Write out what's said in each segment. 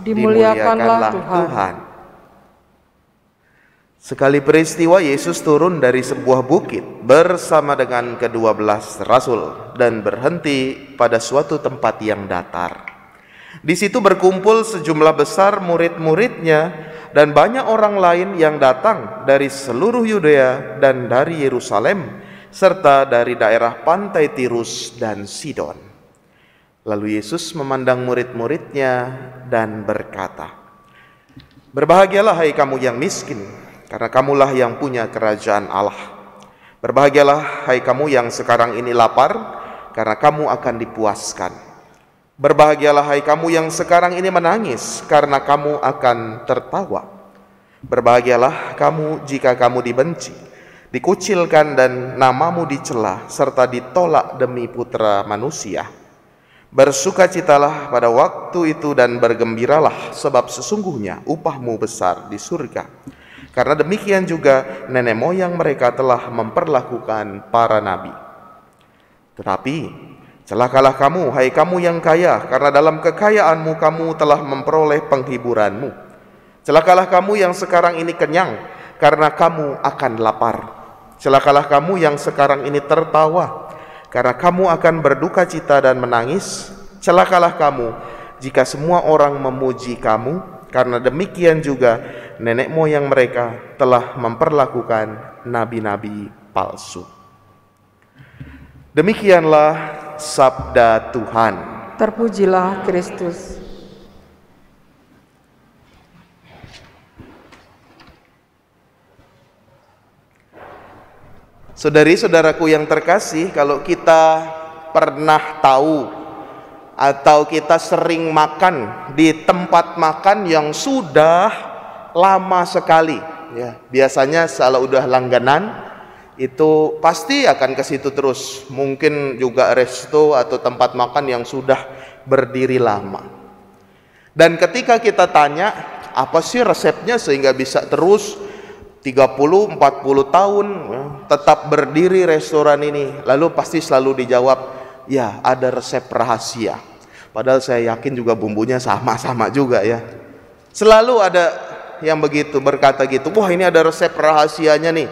Dimuliakanlah Tuhan. Sekali peristiwa Yesus turun dari sebuah bukit bersama dengan ke-12 rasul dan berhenti pada suatu tempat yang datar. Di situ berkumpul sejumlah besar murid-muridnya dan banyak orang lain yang datang dari seluruh Yudea dan dari Yerusalem serta dari daerah pantai Tirus dan Sidon. Lalu Yesus memandang murid-muridnya dan berkata, "Berbahagialah hai kamu yang miskin, karena kamulah yang punya kerajaan Allah. Berbahagialah hai kamu yang sekarang ini lapar, karena kamu akan dipuaskan. Berbahagialah hai kamu yang sekarang ini menangis, karena kamu akan tertawa. Berbahagialah kamu jika kamu dibenci, dikucilkan dan namamu dicela, serta ditolak demi Putra Manusia. Bersukacitalah pada waktu itu dan bergembiralah, sebab sesungguhnya upahmu besar di surga. Karena demikian juga nenek moyang mereka telah memperlakukan para nabi. Tetapi celakalah kamu, hai kamu yang kaya, karena dalam kekayaanmu kamu telah memperoleh penghiburanmu. Celakalah kamu yang sekarang ini kenyang, karena kamu akan lapar. Celakalah kamu yang sekarang ini tertawa, karena kamu akan berduka cita dan menangis. Celakalah kamu jika semua orang memuji kamu, karena demikian juga nenek moyang mereka telah memperlakukan nabi-nabi palsu." Demikianlah sabda Tuhan. Terpujilah Kristus. Saudari-saudaraku yang terkasih, kalau kita pernah tahu atau kita sering makan di tempat makan yang sudah lama sekali, ya, biasanya kalau udah langganan itu pasti akan ke situ terus. Mungkin juga resto atau tempat makan yang sudah berdiri lama. Dan ketika kita tanya, apa sih resepnya sehingga bisa terus 30-40 tahun tetap berdiri restoran ini? Lalu pasti selalu dijawab, ya ada resep rahasia. Padahal saya yakin juga bumbunya sama-sama juga ya. Selalu ada yang begitu, berkata gitu, wah ini ada resep rahasianya nih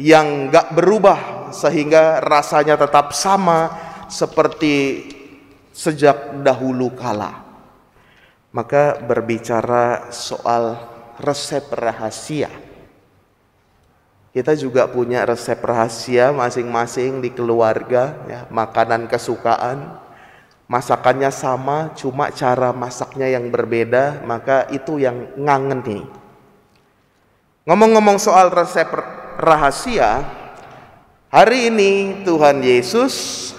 yang gak berubah sehingga rasanya tetap sama seperti sejak dahulu kala. Maka berbicara soal resep rahasia, kita juga punya resep rahasia masing-masing di keluarga, ya, makanan kesukaan, masakannya sama, cuma cara masaknya yang berbeda, maka itu yang ngangen nih. Ngomong-ngomong soal resep rahasia, hari ini Tuhan Yesus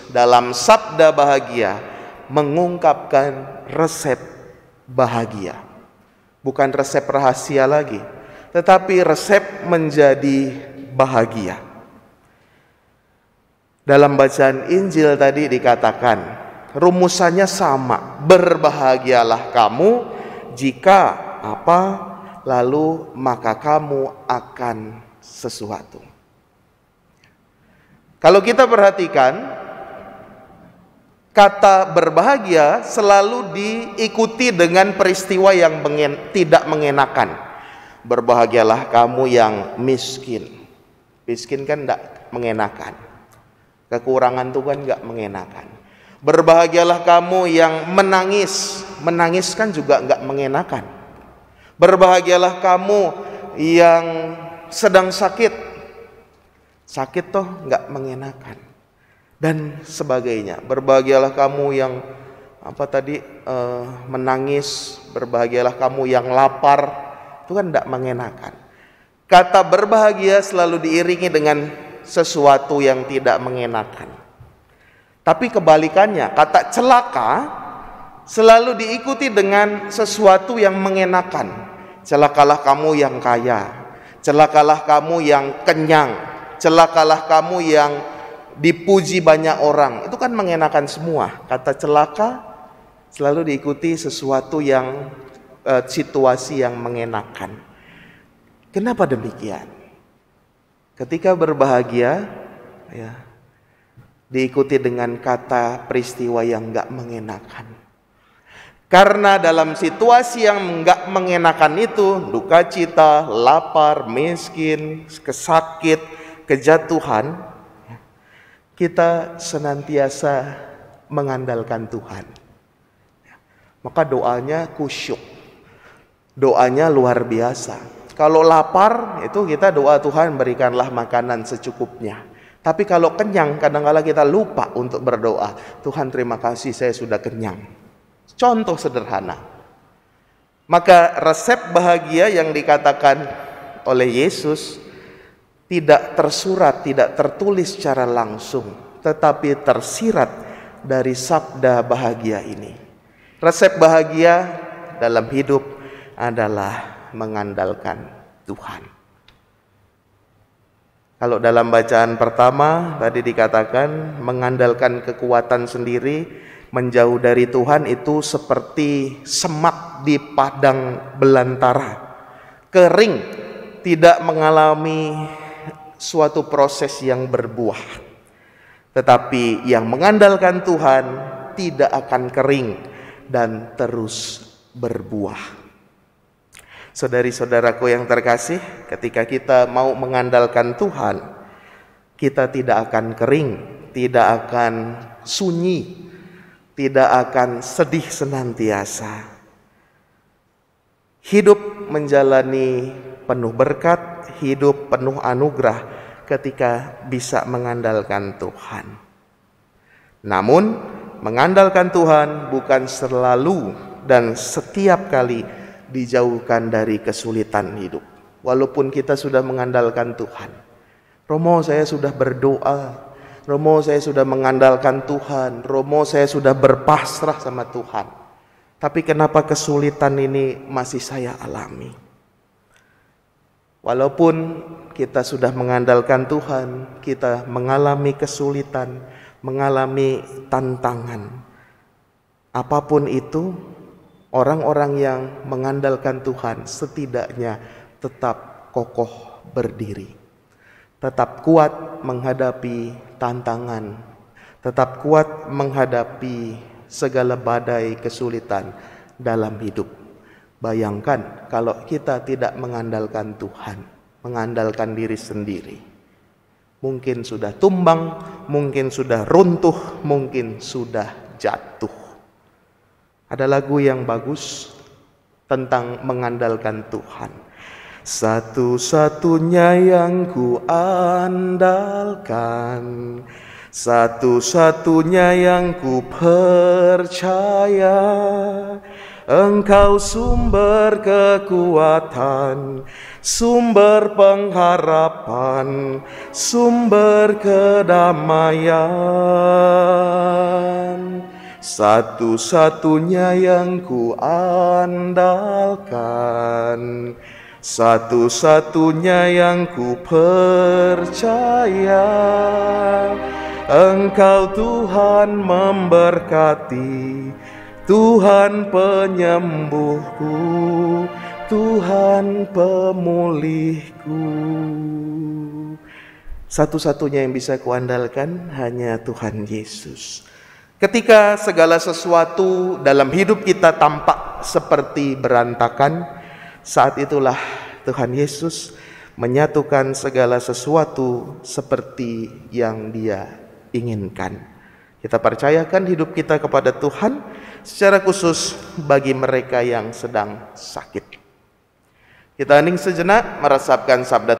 dalam sabda bahagia mengungkapkan resep bahagia. Bukan resep rahasia lagi, tetapi resep menjadi bahagia. Dalam bacaan Injil tadi dikatakan, rumusannya sama, berbahagialah kamu jika apa, lalu maka kamu akan sesuatu. Kalau kita perhatikan, kata berbahagia selalu diikuti dengan peristiwa yang tidak mengenakan. Berbahagialah kamu yang miskin. Miskin kan tidak mengenakan. Kekurangan itu kan tidak mengenakan. Berbahagialah kamu yang menangis. Menangis kan juga tidak mengenakan. Berbahagialah kamu yang sedang sakit. Sakit toh tidak mengenakan. Dan sebagainya. Berbahagialah kamu yang menangis. Berbahagialah kamu yang lapar. Itu kan tidak mengenakan. Kata berbahagia selalu diiringi dengan sesuatu yang tidak mengenakan. Tapi kebalikannya, kata celaka selalu diikuti dengan sesuatu yang mengenakan. Celakalah kamu yang kaya, celakalah kamu yang kenyang, celakalah kamu yang dipuji banyak orang. Itu kan mengenakan semua. Kata celaka selalu diikuti sesuatu yang situasi yang mengenakan. Kenapa demikian? Ketika berbahagia, ya, diikuti dengan kata peristiwa yang enggak mengenakan. Karena dalam situasi yang enggak mengenakan itu, duka cita, lapar, miskin, kesakit, kejatuhan, kita senantiasa mengandalkan Tuhan. Maka doanya kusyuk, doanya luar biasa. Kalau lapar, itu kita doa Tuhan berikanlah makanan secukupnya. Tapi kalau kenyang, kadang-kala kita lupa untuk berdoa, Tuhan terima kasih saya sudah kenyang. Contoh sederhana. Maka resep bahagia yang dikatakan oleh Yesus tidak tersurat, tidak tertulis secara langsung, tetapi tersirat dari sabda bahagia ini. Resep bahagia dalam hidup adalah mengandalkan Tuhan. Kalau dalam bacaan pertama tadi dikatakan mengandalkan kekuatan sendiri, menjauh dari Tuhan itu seperti semak di padang belantara, kering, tidak mengalami suatu proses yang berbuah. Tetapi yang mengandalkan Tuhan tidak akan kering dan terus berbuah. Saudari-saudaraku yang terkasih, ketika kita mau mengandalkan Tuhan, kita tidak akan kering, tidak akan sunyi, tidak akan sedih senantiasa. Hidup menjalani penuh berkat, hidup penuh anugerah ketika bisa mengandalkan Tuhan. Namun, mengandalkan Tuhan bukan selalu dan setiap kali dijauhkan dari kesulitan hidup. Walaupun kita sudah mengandalkan Tuhan. Romo, saya sudah berdoa. Romo, saya sudah mengandalkan Tuhan. Romo, saya sudah berpasrah sama Tuhan. Tapi kenapa kesulitan ini masih saya alami? Walaupun kita sudah mengandalkan Tuhan, kita mengalami kesulitan, mengalami tantangan. Apapun itu, orang-orang yang mengandalkan Tuhan setidaknya tetap kokoh berdiri. Tetap kuat menghadapi tantangan, tetap kuat menghadapi segala badai kesulitan dalam hidup. Bayangkan kalau kita tidak mengandalkan Tuhan, mengandalkan diri sendiri. Mungkin sudah tumbang, mungkin sudah runtuh, mungkin sudah jatuh. Ada lagu yang bagus tentang mengandalkan Tuhan. Satu-satunya yang ku andalkan, satu-satunya yang ku percaya, Engkau sumber kekuatan, sumber pengharapan, sumber kedamaian. Satu-satunya yang ku andalkan, satu-satunya yang ku percaya, Engkau Tuhan memberkati, Tuhan penyembuhku, Tuhan pemulihku. Satu-satunya yang bisa kuandalkan hanya Tuhan Yesus. Ketika segala sesuatu dalam hidup kita tampak seperti berantakan, saat itulah Tuhan Yesus menyatukan segala sesuatu seperti yang Dia inginkan. Kita percayakan hidup kita kepada Tuhan, secara khusus bagi mereka yang sedang sakit. Kita hening sejenak meresapkan sabda